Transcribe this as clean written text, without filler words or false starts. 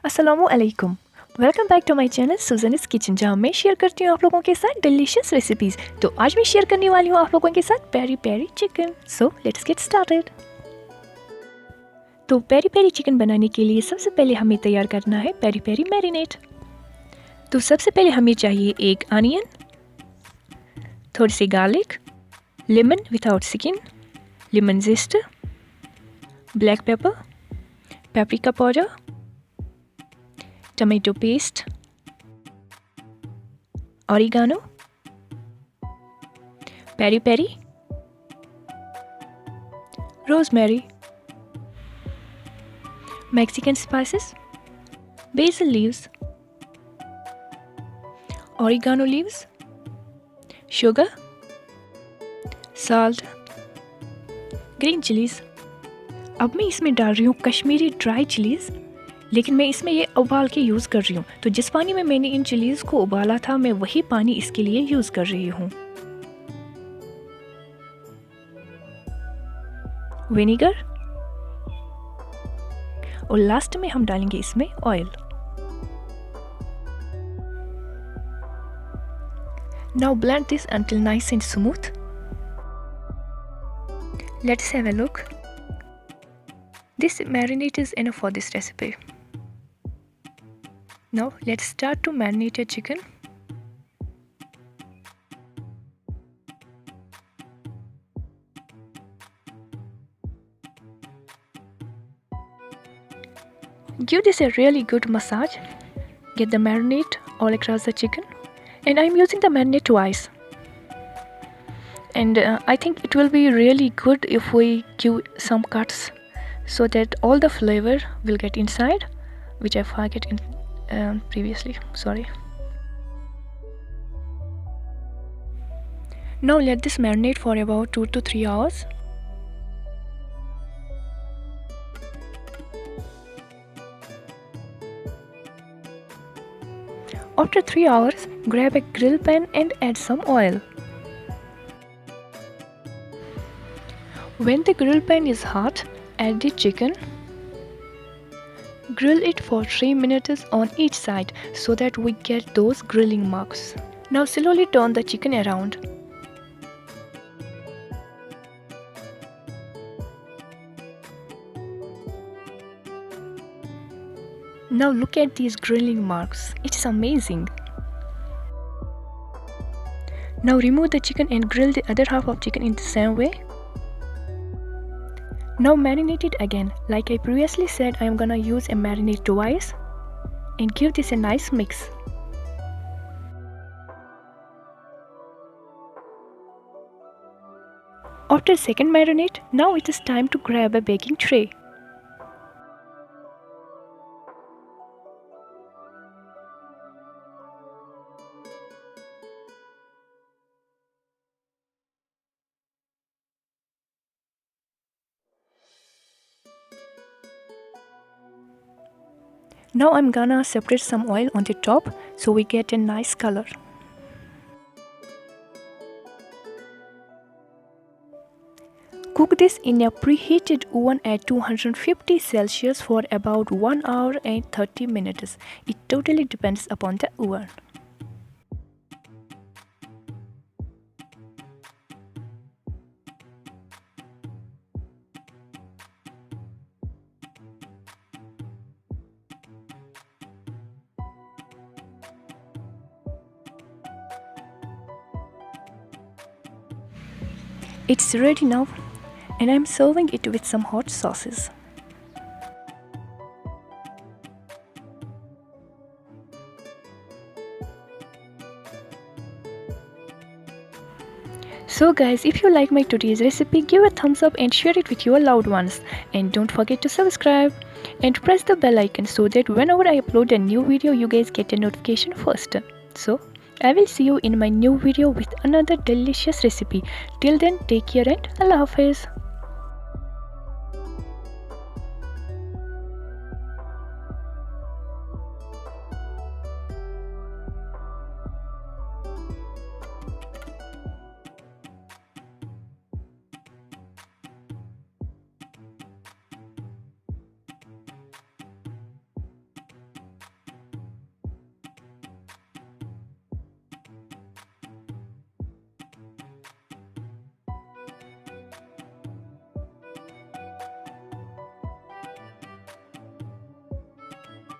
अस्सलामुअलैकुम। Welcome back to my channel Suzanne's kitchen, जहाँ मैं शेयर करती हूँ आप लोगों के साथ डिलीशियस रेसिपीज़। तो आज मैं शेयर करने वाली हूँ आप लोगों के साथ peri peri chicken. So let's get started. तो पेरी पेरी चिकन बनाने के लिए सबसे पहले हमें तैयार करना है पेरी पेरी मैरिनेट। तो सबसे पहले हमें चाहिए एक अनियन, थोड़ी सी garlic, lemon without skin, lemon zest, black pepper, paprika powder, tomato paste, oregano, peri-peri, rosemary, Mexican spices, basil leaves, oregano leaves, sugar, salt, green chilies। अब मैं इसमें डाल रही हूँ कश्मीरी ड्राई चिलीज़, लेकिन मैं इसमें ये उबाल के यूज़ कर रही हूँ। तो जिस पानी में मैंने इन चिलीज़ को उबाला था, मैं वही पानी इसके लिए यूज़ कर रही हूँ। विनेगर, और लास्ट में हम डालेंगे इसमें oil. Now blend this until nice and smooth. Let's have a look. This marinate is enough for this recipe. Now let's start to marinate your chicken. Give this a really good massage. Get the marinade all across the chicken, and I'm using the marinade twice. And I think it will be really good if we give some cuts so that all the flavor will get inside, which I forget in previously, sorry. Now let this marinate for about 2 to 3 hours. After 3 hours, grab a grill pan and add some oil. When the grill pan is hot, add the chicken. Grill it for 3 minutes on each side so that we get those grilling marks. Now slowly turn the chicken around. Now look at these grilling marks. It's amazing. Now remove the chicken and grill the other half of chicken in the same way. Now marinate it again. Like I previously said, I am gonna use a marinade twice and give this a nice mix. After second marinade, now it is time to grab a baking tray. Now I'm gonna separate some oil on the top so we get a nice color. Cook this in a preheated oven at 250 Celsius for about 1 hour and 30 minutes. It totally depends upon the oven. It's ready now, and I'm serving it with some hot sauces. So guys, if you like my today's recipe, give a thumbs up and share it with your loved ones. And don't forget to subscribe and press the bell icon so that whenever I upload a new video, you guys get a notification first. So I will see you in my new video with another delicious recipe. Till then, take care and Allah Hafiz.